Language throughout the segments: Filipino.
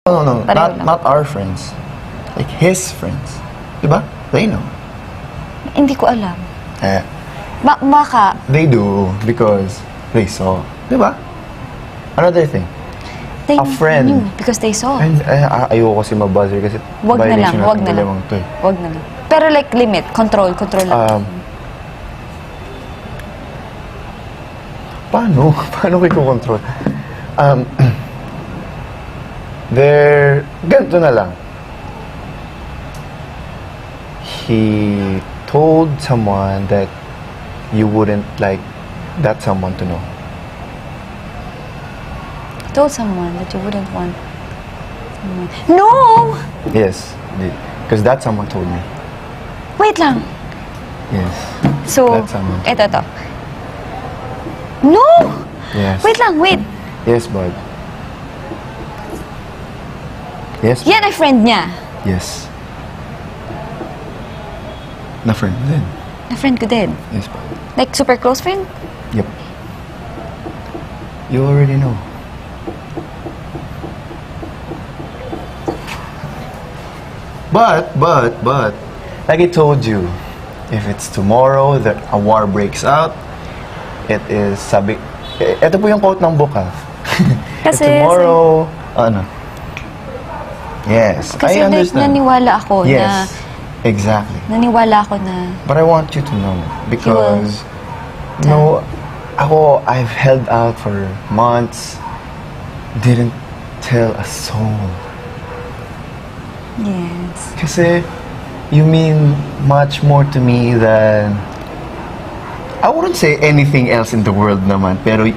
No, Pareho lang. not our friends. Like his friends. Diba? They know. Hindi ko alam. Eh, Baka, they do because they saw. Diba? Another thing. they A friend. knew because they saw. And ayoko kasi mabuzzer kasi Wag na lang, violation wag natin na lang. dalawang to eh. Wag na lang. Pero like limit, control lang. Paano? Paano ko i-control? Ganito na lang. He told someone that you wouldn't like that someone to know. Told someone that you wouldn't want someone. No! Yes, because that someone told me. Wait lang. Yes. So, That someone. eto to. No! Yes. Wait lang, wait. Yes, bud. Yes. Yan ay friend niya. Yes. Na friend din. Na friend ko din. Yes, bud. Like super close friend? Yep. You already know. But, like I told you, if it's tomorrow that a war breaks out, it is sabi, ito po yung quote ng book ha. Kasi- tomorrow, ano? Yes, Kasi I like, understand. naniwala ako Yes, exactly. naniwala ako na But I want you to know because, no, ako, I've held out for months, didn't tell a soul. yes. Kasi, you mean much more to me than, I wouldn't say anything else in the world naman, pero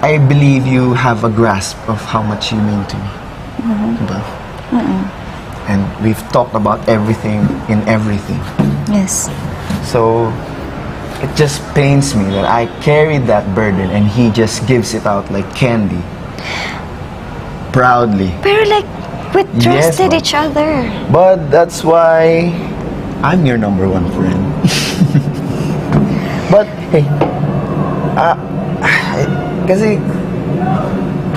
I believe you have a grasp of how much you mean to me. Diba? And we've talked about everything in everything. Yes. So, it just pains me that I carried that burden and he just gives it out like candy. Proudly. Pero like, we Yes, trusted ma'am. each other. But that's why I'm your number one friend. But, hey, kasi,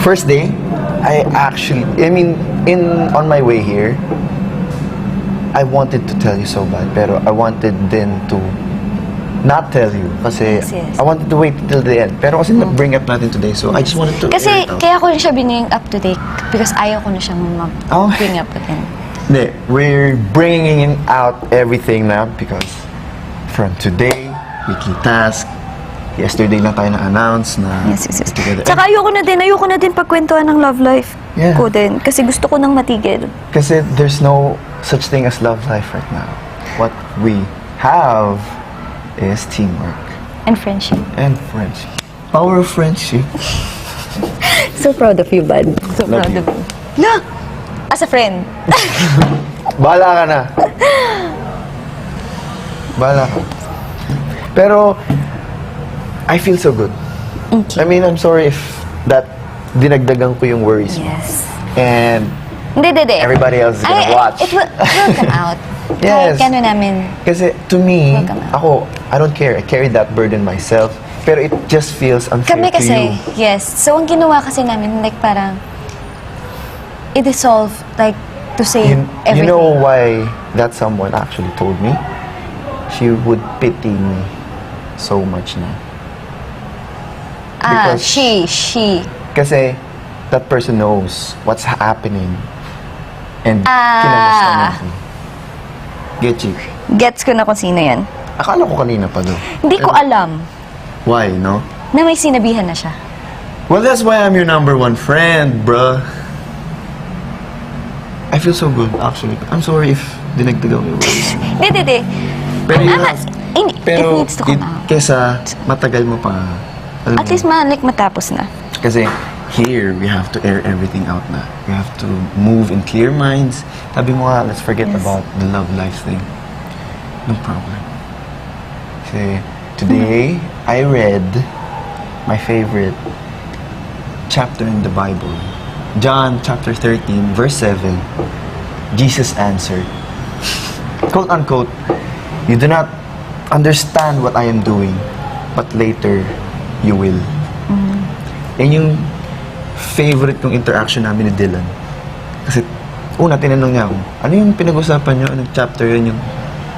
first day, on my way here, I wanted to tell you so bad, pero I wanted then to not tell you kasi Yes. I wanted to wait till the end. Pero kasi na-bring up natin today, so I just wanted to Kasi, air it out. kaya ko rin siya bining up to date because ayaw ko na siyang Oh. bring up again. Hindi, we're bringing out everything now because from today, weekly task, yesterday lang tayo na-announce na Yes. together. Tsaka ayoko na din pagkwentuhan ng love life Yeah. ko din. Kasi gusto ko nang matigil. Kasi there's no such thing as love life right now. What we have is teamwork And friendship. and friendship. Power of friendship. So proud of you, bud. So Love proud you. of you. No! As a friend. Bahala ka na. Bahala ka. Pero, I feel so good. I mean, I'm sorry if that dinagdagan ko yung worries mo. Yes. And Hindi. everybody else is gonna watch. It will come out. Yes. Kahit gano'n namin. Kasi to me, Welcome out. ako, I don't care. I carry that burden myself. Pero it just feels unfair Kami to kasi, you. yes. So, ang ginawa kasi namin, like parang, i-dissolve, like, to say You everything. know why that someone actually told me? She would pity me so much na. because- she. Kasi that person knows what's happening. And kinamusta niya ako. Get you? Gets ko na kung sino yan. Akala ko kanina pa do. Hindi ko alam Why, no? na may sinabihan na siya. Well, that's why I'm your number one friend, bruh. I feel so good, actually. I'm sorry if dinagdagan yung words. Hindi. Pero you I'm have- it needs to come out. Kesa matagal mo pa. Alam At mo, least matapos na. kasi here, we have to air everything out na. We have to move in clear minds. Sabi mo nga, let's forget Yes. about the love life thing. No problem. Kasi today, I read my favorite chapter in the Bible. John chapter 13, verse 7. Jesus answered, quote unquote, "You do not understand what I am doing, but later you will." Yan yung favorite kong interaction namin ni Dylan. Kasi, una, tinanong niya ako, ano yung pinag-usapan niyo? Anong chapter yun, yung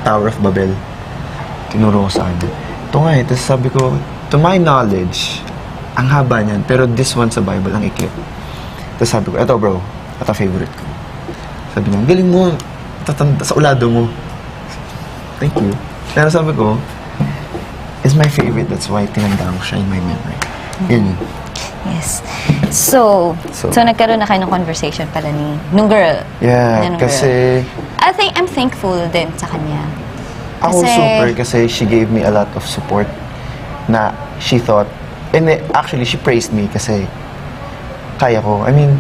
Tower of Babel? Tinuro ko sa akin. Ito nga eh. Tapos sabi ko, to my knowledge, ang haba niyan, pero this one sa Bible, ang ikli. Tapos sabi ko, eto bro, ito favorite ko. Sabi niya, ang galing mo, tatanda sa ulado mo. Thank you. Pero sabi ko, is my favorite, that's why tinandaan ko siya in my memory. Yun yun. Yes. So nagkaroon na kayo ng conversation pala nung girl. Yeah, Nung kasi girl. I'm thankful din sa kanya. ako super kasi she gave me a lot of support na she thought, and actually she praised me kasi kaya ko. I mean,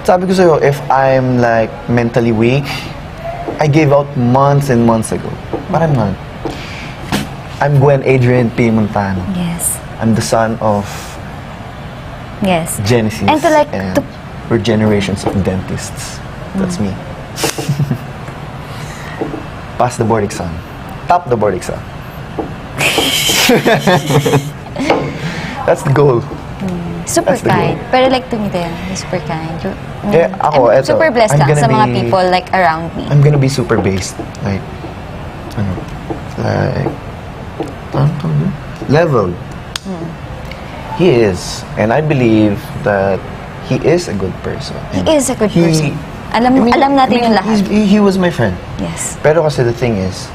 sabi ko sa'yo, if I'm like mentally weak, I gave out months and months ago. But I'm not. I'm Gwen Adrian P. Montano. Yes. I'm the son of Yes. Genesis. And to like, we're generations of dentists. That's me. Pass the board exam. Top the board exam. That's the goal. super That's the kind. Pero like to me din, he's super kind. Ako, I'm eto, super blessed I'm lang sa gonna mga be- people like around me. I'm gonna be super based. Like, ano, like, level. He is. And I believe that he is a good person. He And is a good he- person. Alam natin yung lahat. He was my friend. Yes. Pero kasi the thing is,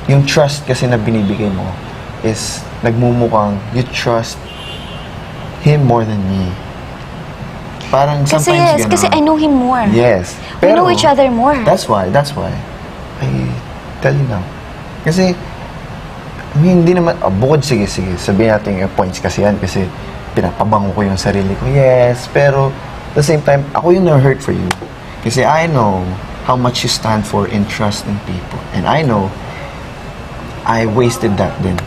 yung trust kasi na binibigay mo is nagmumukhang you trust him more than me. Parang Kasi sometimes yes, gano'n. kasi I know him more. Yes. We know each other more. That's why. I tell you now. Kasi, I mean, hindi naman, bukod sige, sabihin natin yung points kasi yan, kasi pinapabango ko yung sarili ko. Yes, pero at the same time, ako yung na-hurt for you. Kasi I know how much you stand for in trusting people. And I know, I wasted that din.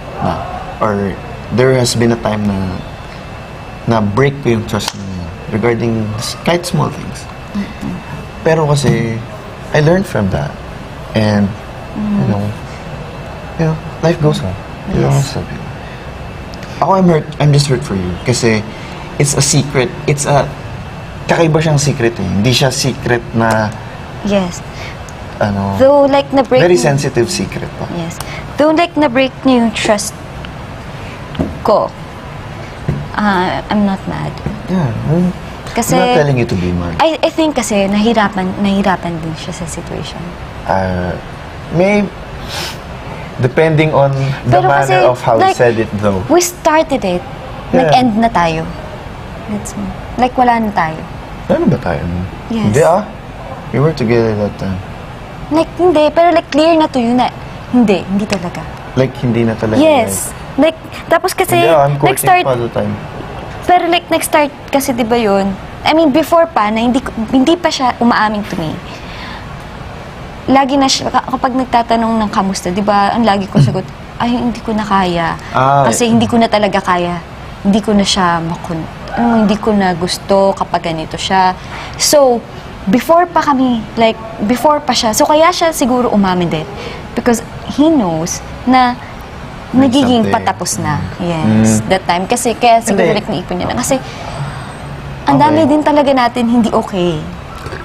Or there has been a time na break ko yung trust niya regarding kahit small things. Pero kasi, I learned from that. And, you know, life goes on. You know, sabi ko. Ako, I'm just hurt for you. Kasi, it's a secret. Kakaiba siyang secret eh. Hindi siya secret na, Yes. ano, Though like na-break very niya- sensitive secret pa. Yes. Though like na-break niya yung trust ko, I'm not mad. Yeah. Kasi, I'm not telling you to be mad. I think kasi nahirapan din siya sa situation. Depending on the Pero kasi, manner of how he like, said it though. We started it. Yeah. Nag-end na tayo. That's me. Like wala na tayo. Ano ba tayo? Yes. Hindi We were together that time. Like hindi, pero like clear na to yun na hindi talaga. Like, hindi na talaga. Yes. Like, tapos kasi, Hindi, I'm courting nag-start, pa the time. pero like, nag-start kasi, di ba yun? I mean, before pa, na hindi pa siya umaamin to me. Lagi na siya, kapag nagtatanong ng kamusta, di ba, ang lagi ko sagot, ay, hindi ko na kaya. Kasi hindi ko na talaga kaya. Hindi ko na siya hindi ko na gusto kapag ganito siya. So, before pa siya, so kaya siya siguro umamin din. Because he knows na nagiging something. patapos na. Yes, that time. Kasi kaya siguro Hindi. like naipon niya na. Kasi, ang dami din talaga natin hindi okay.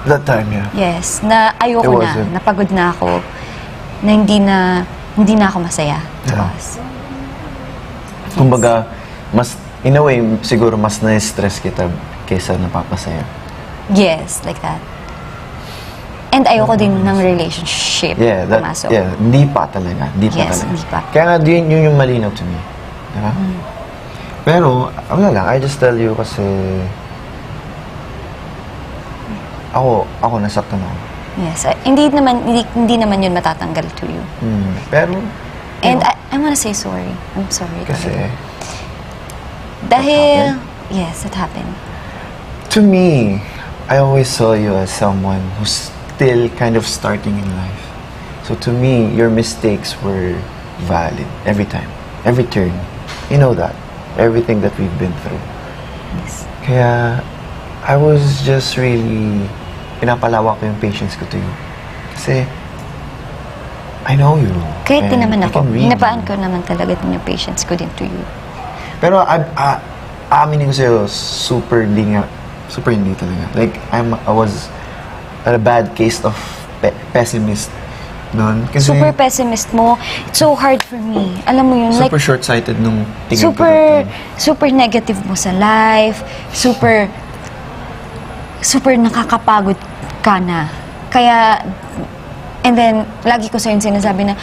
That time, yeah. Yes, na It ayoko na, wasn't. napagod na ako, na hindi na ako masaya. Yeah. Yes. Kumbaga, in a way, siguro mas na-stress kita kaysa napapasaya. Yes, like that. And ayoko din ng relationship pumasok. Hindi pa talaga. Hindi pa Yes, talaga. hindi pa. Kaya nga, yun yung malinaw to me. Diba? Pero, wala lang, I just tell you kasi, ako nasaktan ako. Yes, hindi naman yun matatanggal to you. Pero, And I wanna say sorry. I'm sorry. kasi, Dahil, yes, it happened. to me, I always saw you as someone who's still kind of starting in life. So to me, your mistakes were valid every time, every turn. You know that. Everything that we've been through. Yes. Kaya, I was just really, pinapalawak ko yung patience ko to you. Kasi, I know you. Kahit din and naman I ako, can read hinabaan you. ko naman talaga din yung patience ko din to you. Pero, aaminin ko sa'yo, super di nga Super hindi talaga. Like, I was a bad case of pessimist noon. Kasi Super pessimist mo. It's so hard for me. Alam mo yun, like, super short-sighted nung tingin ko super, that time. super negative mo sa life. Super nakakapagod ka na. Kaya, and then, lagi ko sa'yo sinasabi na,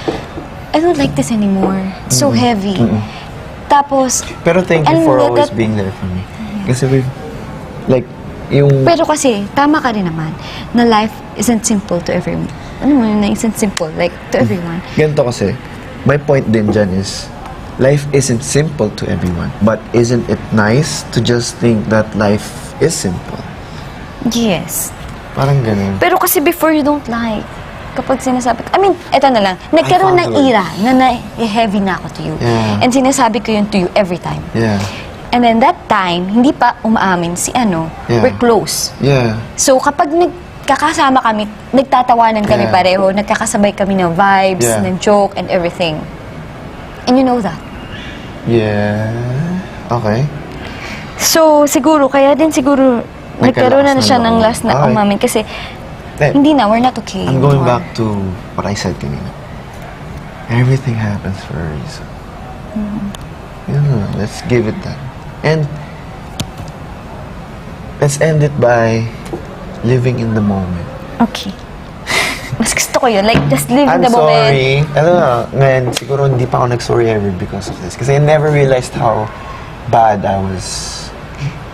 I don't like this anymore. It's so heavy. Tapos, Pero thank you alam for mo, always being there for me. Kasi like, yung... pero kasi, tama ka rin naman, na life isn't simple to everyone. Ano mo yun, na isn't simple, like, to everyone. Ganito kasi, my point din dyan is, life isn't simple to everyone. But isn't it nice to just think that life is simple? Yes. Parang ganun. Pero kasi before you don't like, kapag sinasabi ko, I mean, eto na lang, nagkaroon ng found era na heavy na ako to you. Yeah. And sinasabi ko yun to you every time. Yeah. And then that time, hindi pa umaamin si Yeah. we're close. Yeah. So kapag nagkakasama kami, nagtatawanan kami Yeah. pareho, nagkakasabay kami ng vibes, Yeah. ng joke, and everything. And you know that. Yeah. Okay. So siguro, kaya din siguro, nagkaroon na Nagkalakas siya na ng loob. last na Okay. umamin kasi Eh, hindi na, we're not okay I'm going anymore. back to what I said kanina. Everything happens for a reason. Yeah, let's give it that. And let's end it by living in the moment. Okay. Mas gusto ko yun. Like, just live in I'm the moment. sorry. Ano na, ngayon, siguro hindi pa ako nag-sorry ever because of this. Kasi I never realized how bad I was.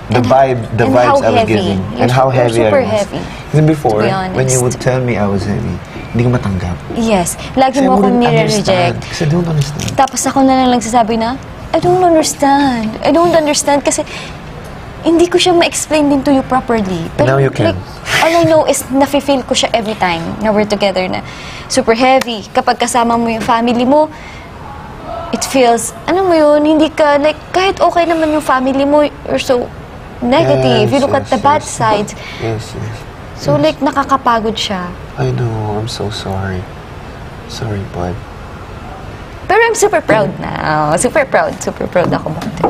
The And vibes how I was heavy. giving. You're And how super- heavy I super was. heavy, Kasi before, to be when you honest. would tell me I was heavy, hindi ko matanggap. Yes. Lagi Kasi I mo akong wouldn't nire-reject. understand. Kasi I don't understand. Tapos ako na lang nagsasabi na, I don't understand. I don't understand kasi hindi ko siya ma-explain din to you properly. Now you can. Like, all I know is nafe-feel ko siya every time na we're together na super heavy. Kapag kasama mo yung family mo, it feels, ano mo yun, hindi ka, like, kahit okay naman yung family mo, you're so negative. Yes, You look at yes, the bad yes. sides. Yes, yes. So, like, nakakapagod siya. I know. I'm so sorry. Sorry, bud. Pero I'm super proud now. Super proud. Super proud ako about it.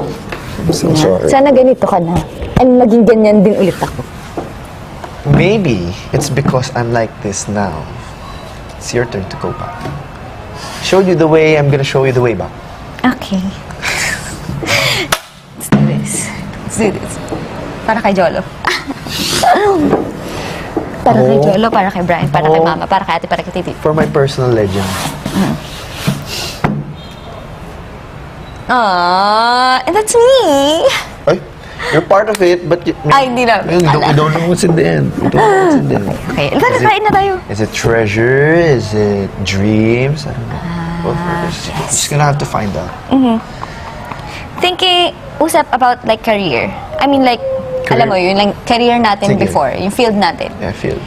I'm so sorry. Sana ganito ka na. And maging ganyan din ulit ako. Maybe it's because I'm like this now. It's your turn to go back. Show you the way, I'm gonna show you the way back. Okay. Let's do this. Let's do this. Para kay Jolo. Para kay Oh. Jolo, para kay Brian, para kay Oh. Mama, para kay Ate, para kay Titi. For my personal legend. And that's me! Ay, you're part of it, but Ay, hindi na. we don't know what's in the end. We don't know what's in the end. Okay, tara, kain na tayo. Is it treasure? Is it dreams? I don't know. Well, first, just gonna have to find out. Thinking, usap about like career. I mean like, Career? alam mo yun, like career natin Sige. before, yung field natin. Yeah, I feel.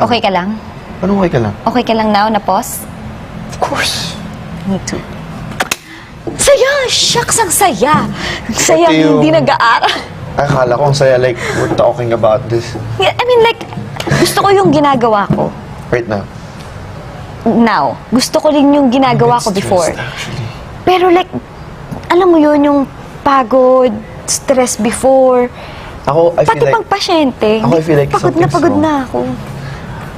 Okay ka lang? Ano okay ka lang? Okay ka lang now na pause? Of course. Me too. Saya! Shucks, ang saya! Ang saya, Pati yung- hindi nag-aaral. Akala ko ang saya, like, we're talking about this Yeah, I mean like, gusto ko yung ginagawa ko right now. now. Gusto ko rin yung ginagawa ko I'm before. stressed, actually. Pero like, alam mo yun, yung pagod, stress before, Ako, I pati feel like... pang pasyente, Ako, I feel like pagod na something's pagod wrong. na ako.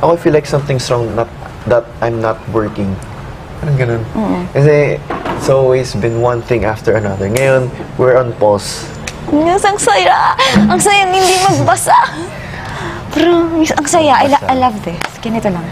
Ako, I feel like something's wrong, not that I'm not working. Parang ganun. Kasi it's always been one thing after another. Ngayon, we're on pause. Yes, ang saya! Ang saya hindi magbasa! Promise, ang saya. I love this. Ganito lang.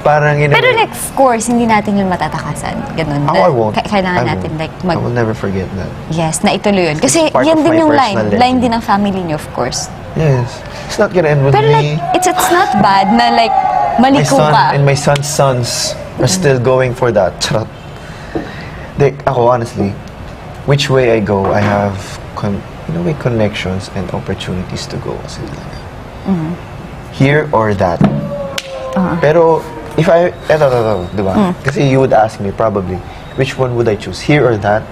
Parang in a Pero way- next course, hindi natin yun matatakasan. Ganun. Ako, I won't. Kailangan I natin won't. like I will never forget that. yes, na ituloy yun. Kasi part yan of din my yung line. personal Line legend. din ng family niyo, of course. Yes. It's not gonna end with Pero like, me. it's not bad na like, My maliko son ka. and my son's sons are still going for that. Charot. Ako, honestly, which way I go, I have in a way, connections and opportunities to go. Kasi talaga. Here or that. Pero, if eto, di ba? Kasi you would ask me, probably, which one would I choose? Here or that?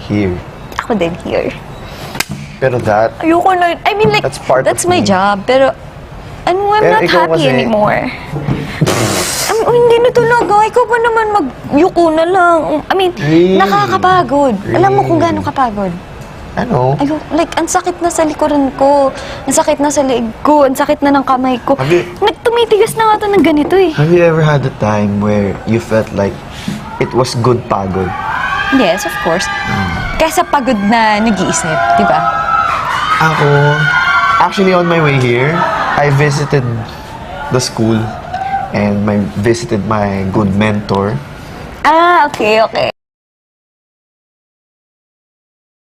Here. Ako din here. Pero that, Ayoko na. I mean like, That's part that's of my me. job. Pero, I'm Pero not ikaw happy kasi- anymore. Hindi na talaga. Ikaw ba naman magyuko na lang? I mean, Really? nakakapagod. Alam mo kung Really? gaano kapagod. Ano? Like, ang sakit na sa likuran ko. Ang sakit na sa leeg ko. Ang sakit na ng kamay ko. Nagtumitigas na nga ito ng ganito eh. Have you ever had a time where you felt like it was good pagod? Yes, of course. Kaysa pagod na nag-iisip, di ba? Ako, actually on my way here, I visited the school and visited my good mentor. Ah, okay.